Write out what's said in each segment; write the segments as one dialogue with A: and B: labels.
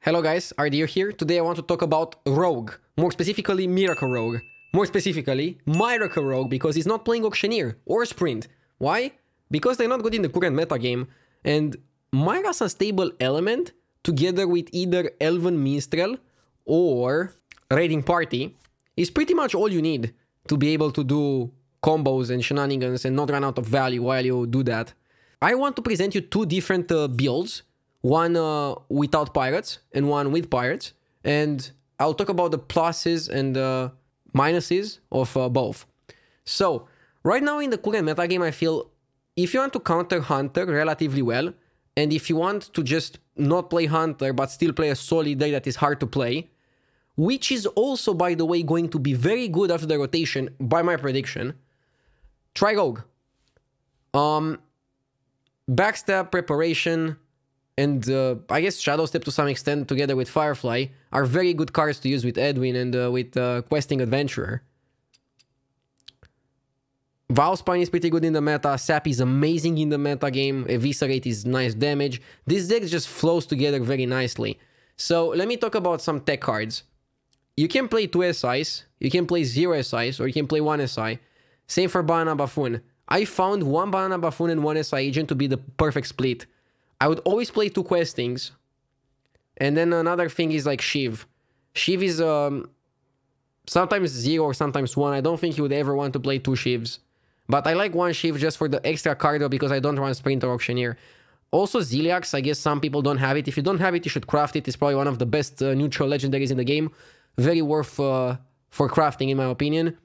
A: Hello guys, Ardir here. Today I want to talk about Rogue, more specifically Myracle Rogue. More specifically, Myracle Rogue, because he's not playing Auctioneer or Sprint. Why? Because they're not good in the current metagame, and Myra's unstable element, together with either Elven Minstrel or Raiding Party, is pretty much all you need to be able to do combos and shenanigans and not run out of value while you do that. I want to present you two different builds. One without pirates and one with pirates, and I'll talk about the pluses and minuses of both. So, right now in the current metagame, I feel if you want to counter Hunter relatively well, and if you want to just not play Hunter but still play a solid deck that is hard to play, which is also, by the way, going to be very good after the rotation, by my prediction, try Rogue. Backstab, Preparation, and I guess Shadow Step to some extent, together with Firefly, are very good cards to use with Edwin and with Questing Adventurer. Valspine is pretty good in the meta, Sap is amazing in the meta game, Eviscerate is nice damage. This deck just flows together very nicely. So let me talk about some tech cards. You can play 2 SIs, you can play 0 SIs, or you can play 1 SI. Same for Banana Buffoon. I found 1 Banana Buffoon and 1 SI agent to be the perfect split. I would always play 2 Questings. And then another thing is like Shiv. Shiv is sometimes 0 or sometimes 1. I don't think you would ever want to play 2 Shivs. But I like 1 Shiv just for the extra cardio because I don't run Sprint or Auctioneer. Also Ziliax, I guess some people don't have it. If you don't have it, you should craft it. It's probably one of the best neutral legendaries in the game. Very worth for crafting in my opinion.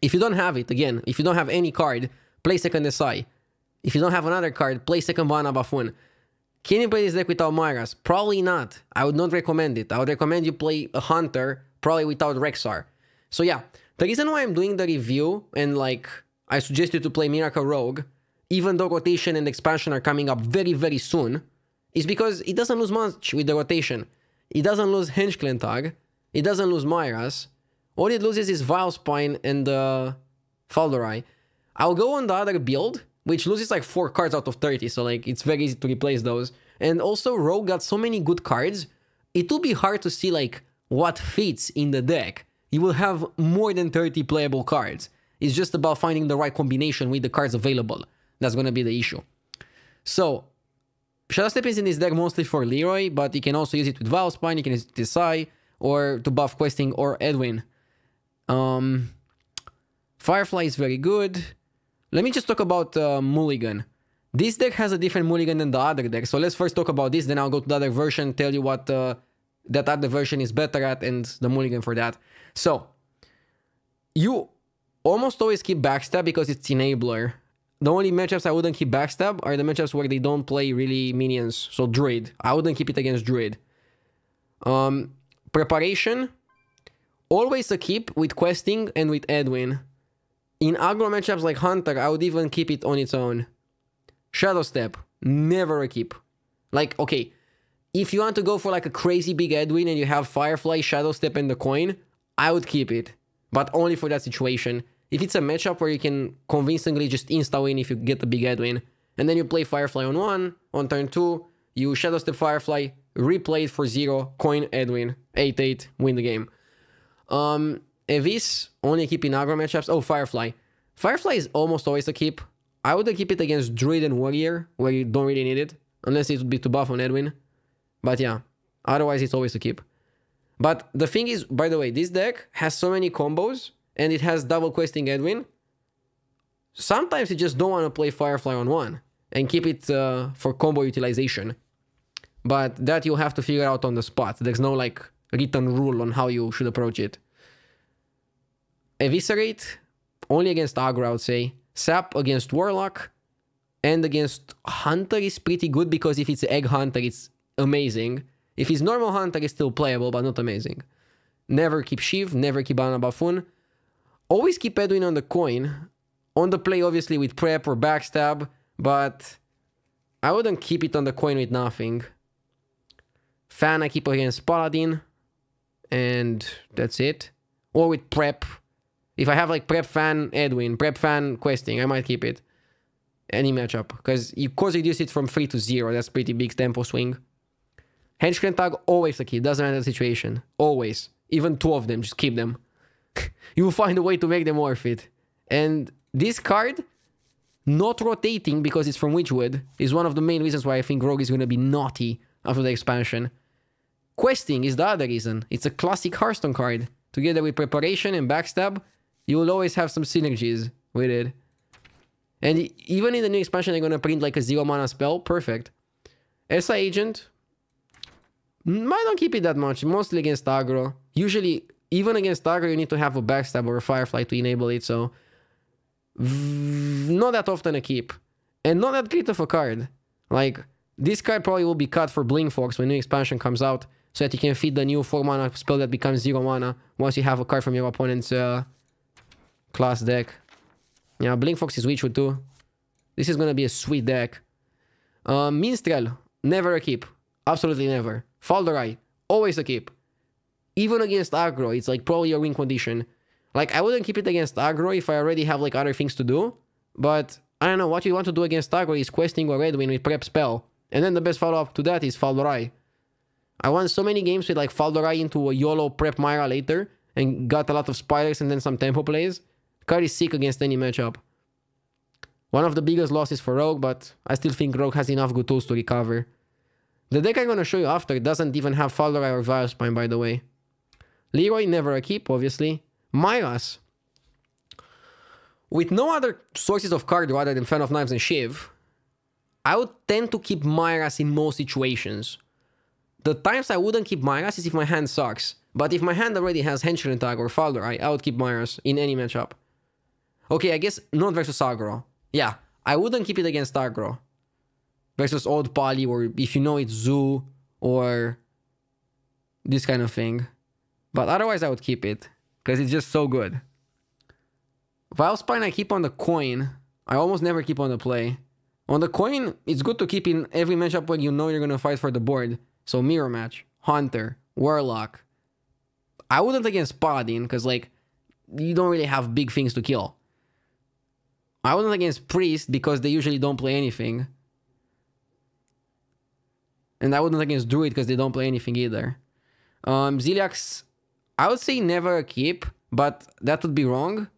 A: If you don't have it, again, if you don't have any card, play second SI. If you don't have another card, play second Banana Buffoon. Can you play this deck without Myras? Probably not. I would not recommend it. I would recommend you play a Hunter, probably without Rexar. So yeah, the reason why I'm doing the review, and like, I suggest you to play Myracle Rogue, even though rotation and expansion are coming up very, very soon, is because it doesn't lose much with the rotation. It doesn't lose Henchklentag. It doesn't lose Myras. All it loses is Vilespine and Faldorai. I'll go on the other build, which loses like 4 cards out of 30, so like it's very easy to replace those. And also Rogue got so many good cards, it will be hard to see like what fits in the deck. You will have more than 30 playable cards. It's just about finding the right combination with the cards available. That's gonna be the issue. So, Shadow Step is in this deck mostly for Leroy, but you can also use it with Valspine, you can use it with Sai, or to buff Questing or Edwin. Firefly is very good. Let me just talk about Mulligan. This deck has a different Mulligan than the other deck. So let's first talk about this, then I'll go to the other version, tell you what that other version is better at, and the Mulligan for that. So, you almost always keep Backstab because it's Enabler. The only matchups I wouldn't keep Backstab are the matchups where they don't play really minions. So Druid. I wouldn't keep it against Druid. Preparation. Always a keep with Questing and with Edwin. In aggro matchups like Hunter, I would even keep it on its own. Shadow Step, never a keep. Like, okay, if you want to go for like a crazy big Edwin and you have Firefly, Shadow Step, and the coin, I would keep it. But only for that situation. If it's a matchup where you can convincingly just insta-win if you get the big Edwin, and then you play Firefly on 1, on turn 2, you Shadow Step Firefly, replay it for 0, coin Edwin, 8-8, win the game. Evis, only keep in aggro matchups. Oh, Firefly. Firefly is almost always a keep. I wouldn't keep it against Druid and Warrior, where you don't really need it, unless it would be to buff on Edwin. But yeah, otherwise it's always a keep. But the thing is, by the way, this deck has so many combos, and it has double Questing Edwin. Sometimes you just don't want to play Firefly on 1, and keep it for combo utilization. But that you'll have to figure out on the spot. There's no like written rule on how you should approach it. Eviscerate, only against aggro, I would say. Sap against Warlock, and against Hunter is pretty good because if it's Egg Hunter, it's amazing. If it's normal Hunter, it's still playable, but not amazing. Never keep Shiv, never keep Banana Buffoon. Always keep Edwin on the coin. On the play, obviously, with Prep or Backstab, but I wouldn't keep it on the coin with nothing. Fan, I keep against Paladin, and that's it. Or with Prep. If I have like Prep Fan Edwin, Prep Fan Questing, I might keep it. Any matchup. Because you course reduce it from 3 to 0. That's pretty big tempo swing. Henchman Tag, always a keep. Doesn't matter the situation. Always. Even 2 of them, just keep them. You will find a way to make them worth it. And this card, not rotating because it's from Witchwood, is one of the main reasons why I think Rogue is going to be naughty after the expansion. Questing is the other reason. It's a classic Hearthstone card. Together with Preparation and Backstab, you will always have some synergies with it. And even in the new expansion, they're going to print like a 0 mana spell. Perfect. SI Agent, I don't keep it that much, mostly against aggro. Usually, even against aggro, you need to have a Backstab or a Firefly to enable it, so not that often a keep. And not that great of a card. Like, this card probably will be cut for Blink Fox when new expansion comes out, so that you can feed the new 4 mana spell that becomes 0 mana once you have a card from your opponent's class deck. Yeah, Blink Fox is Witchwood too. This is gonna be a sweet deck. Minstrel, never a keep. Absolutely never. Falderai, always a keep. Even against aggro, it's like probably a win condition. Like, I wouldn't keep it against aggro if I already have like other things to do. But, I don't know, what you want to do against aggro is questing or Red Win with prep spell. And then the best follow-up to that is Falderai. I won so many games with like Falderai into a YOLO prep Myra later and got a lot of spiders and then some tempo plays. The card is sick against any matchup. One of the biggest losses for Rogue, but I still think Rogue has enough good tools to recover. The deck I'm going to show you after doesn't even have Falderai or Vilespine, by the way. Leroy, never a keep, obviously. Myras. With no other sources of card rather than Fan of Knives and Shiv, I would tend to keep Myras in most situations. The times I wouldn't keep Myras is if my hand sucks. But if my hand already has Henchman Tag or Falderai, I would keep Myras in any matchup. Okay, I guess not versus aggro. Yeah, I wouldn't keep it against aggro. Versus Old Poly, or if you know it's Zoo, or this kind of thing. But otherwise I would keep it, because it's just so good. Vilespine I keep on the coin. I almost never keep on the play. On the coin, it's good to keep in every matchup where you know you're going to fight for the board. So Mirror Match, Hunter, Warlock. I wouldn't against Paladin, because like, you don't really have big things to kill. I wouldn't against Priest, because they usually don't play anything. And I wouldn't against Druid, because they don't play anything either. Ziliax, I would say never a keep, but that would be wrong.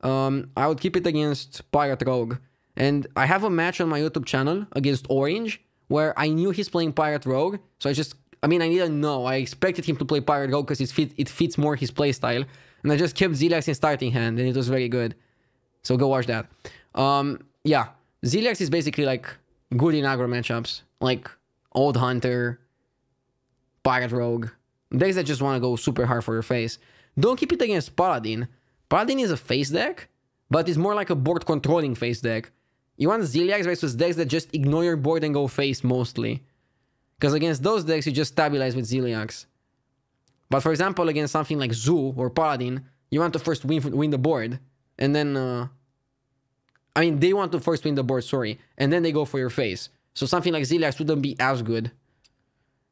A: I would keep it against Pirate Rogue. And I have a match on my YouTube channel against Orange, where I knew he's playing Pirate Rogue, so I didn't know. I expected him to play Pirate Rogue because it fits more his playstyle. And I just kept Ziliax in starting hand, and it was very good. So go watch that. Yeah, Ziliax is basically like good in aggro matchups. Like Old Hunter, Pirate Rogue. Decks that just want to go super hard for your face. Don't keep it against Paladin. Paladin is a face deck, but it's more like a board controlling face deck. You want Ziliax versus decks that just ignore your board and go face mostly. Because against those decks, you just stabilize with Ziliax. But for example, against something like Zoo or Paladin, you want to first win the board. And then, they want to first win the board, sorry. And then they go for your face. So something like Ziliax wouldn't be as good.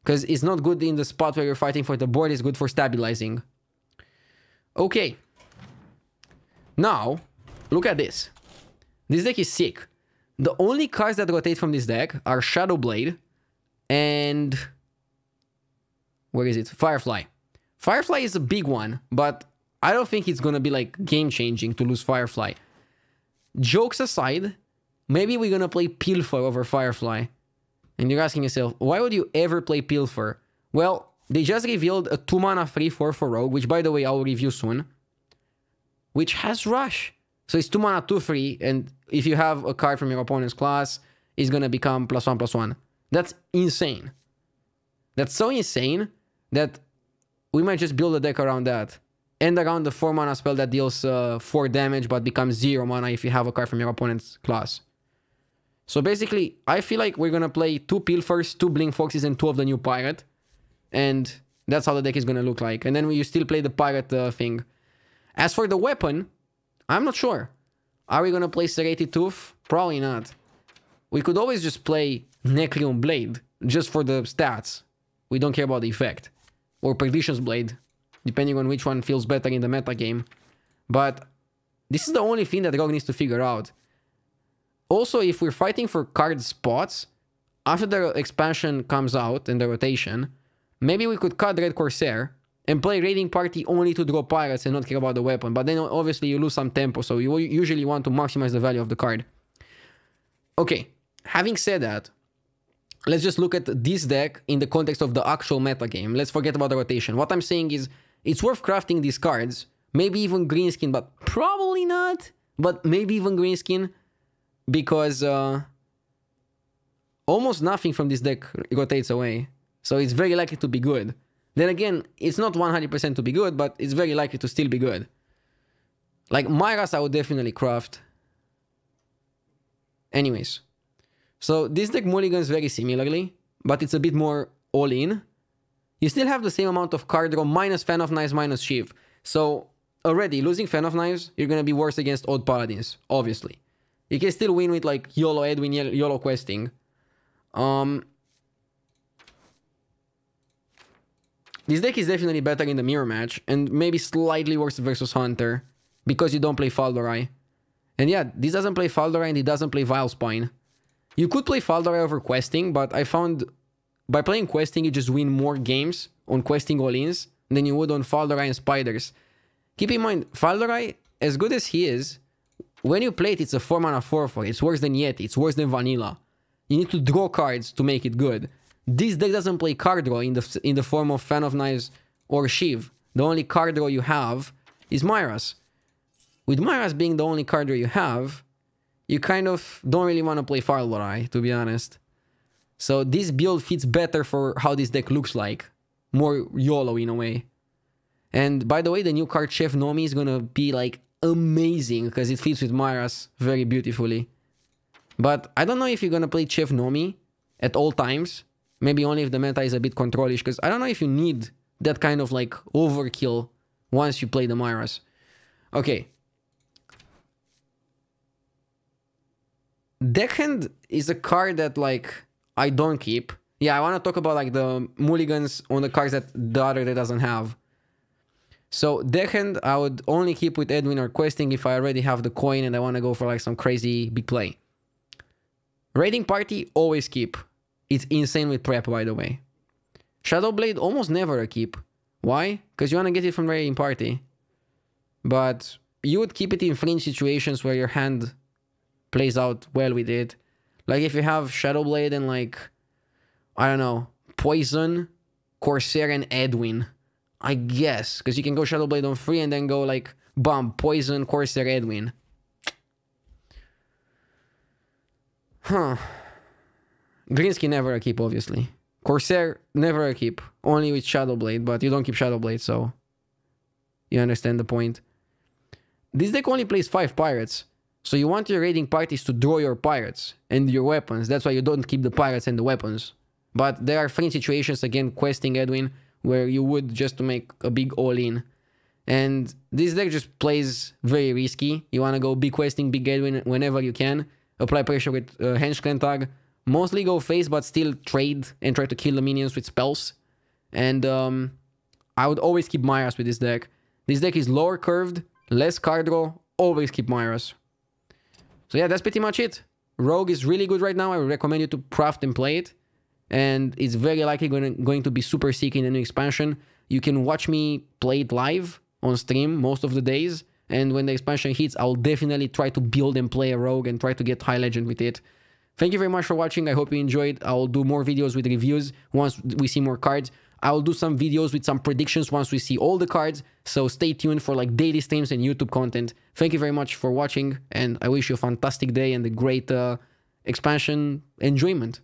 A: Because it's not good in the spot where you're fighting for the board, it's good for stabilizing. Okay. Now, look at this. This deck is sick. The only cards that rotate from this deck are Shadow Blade and... where is it? Firefly. Firefly is a big one, but I don't think it's gonna be like game-changing to lose Firefly. Jokes aside, maybe we're gonna play Pilfer over Firefly. And you're asking yourself, why would you ever play Pilfer? Well, they just revealed a 2-mana 3/4 for Rogue, which by the way I'll review soon, which has Rush. So it's 2-mana 2/3, and if you have a card from your opponent's class, it's gonna become +1/+1. That's insane. That's so insane that we might just build a deck around that. And around the 4-mana spell that deals 4 damage but becomes 0 mana if you have a card from your opponent's class. So basically, I feel like we're gonna play 2 Pilfers, 2 Blink Foxes, and 2 of the new Pirate. And that's how the deck is gonna look like. And then you still play the Pirate thing. As for the weapon, I'm not sure. Are we gonna play Serrated Tooth? Probably not. We could always just play Necleon Blade, just for the stats. We don't care about the effect. Or Perdition's Blade, depending on which one feels better in the meta game. But this is the only thing that Rogue needs to figure out. Also, if we're fighting for card spots, after the expansion comes out and the rotation, maybe we could cut Red Corsair and play Raiding Party only to draw pirates and not care about the weapon. But then obviously you lose some tempo, so you usually want to maximize the value of the card. Okay, having said that, let's just look at this deck in the context of the actual meta game. Let's forget about the rotation. What I'm saying is, it's worth crafting these cards, maybe even Greenskin, but probably not. But maybe even Greenskin, because almost nothing from this deck rotates away. So it's very likely to be good. Then again, it's not 100% to be good, but it's very likely to still be good. Like Myras, I would definitely craft. Anyways. So this deck mulligans very similarly, but it's a bit more all-in. You still have the same amount of card draw, minus Fan of Knives, minus Sheath. So already, losing Fan of Knives, you're going to be worse against Odd Paladins, obviously. You can still win with like YOLO Edwin, YOLO Questing. This deck is definitely better in the mirror match, and maybe slightly worse versus Hunter, because you don't play Faldorai. And yeah, this doesn't play Faldorai and it doesn't play Vilespine. You could play Faldorai over Questing, but I found by playing Questing, you just win more games on Questing all-ins than you would on Faldorai and Spiders. Keep in mind, Faldorai, as good as he is, when you play it, it's a 4-mana 4/4. It's worse than Yeti, it's worse than Vanilla. You need to draw cards to make it good. This deck doesn't play card draw in the form of Fan of Knives or Sheath. The only card draw you have is Myras. With Myras being the only card draw you have, you kind of don't really want to play Faldorai, to be honest. So this build fits better for how this deck looks like. More YOLO in a way. And by the way, the new card Chef Nomi is gonna be like amazing because it fits with Myras very beautifully. But I don't know if you're gonna play Chef Nomi at all times. Maybe only if the meta is a bit controllish, because I don't know if you need that kind of like overkill once you play the Myras. Okay. Deckhand is a card that like I don't keep. Yeah, I want to talk about like the mulligans on the cards that the other deck doesn't have. So Deckhand I would only keep with Edwin or Questing if I already have the coin and I want to go for like some crazy big play. Raiding Party, always keep. It's insane with prep, by the way. Shadowblade, almost never a keep. Why? Because you want to get it from Raiding Party. But you would keep it in fringe situations where your hand plays out well with it. Like if you have Shadowblade and like, I don't know, Poison, Corsair and Edwin. I guess. Because you can go Shadowblade on 3 and then go like, bam, Poison, Corsair, Edwin. Huh. Greenskin never a keep, obviously. Corsair, never a keep. Only with Shadowblade, but you don't keep Shadowblade, so you understand the point. This deck only plays 5 pirates. So you want your raiding parties to draw your pirates and your weapons. That's why you don't keep the pirates and the weapons. But there are fringe situations, again, Questing Edwin, where you would just to make a big all-in. And this deck just plays very risky. You want to go big Questing, big Edwin whenever you can. Apply pressure with Henchklentag. Mostly go face, but still trade and try to kill the minions with spells. And I would always keep Myras with this deck. This deck is lower curved, less card draw. Always keep Myras. So yeah, that's pretty much it. Rogue is really good right now. I would recommend you to craft and play it. And it's very likely going to be super sick in the new expansion. You can watch me play it live on stream most of the days. And when the expansion hits, I'll definitely try to build and play a Rogue and try to get high legend with it. Thank you very much for watching. I hope you enjoyed. I'll do more videos with reviews once we see more cards. I'll do some videos with some predictions once we see all the cards. So stay tuned for like daily streams and YouTube content. Thank you very much for watching. And I wish you a fantastic day and a great expansion enjoyment.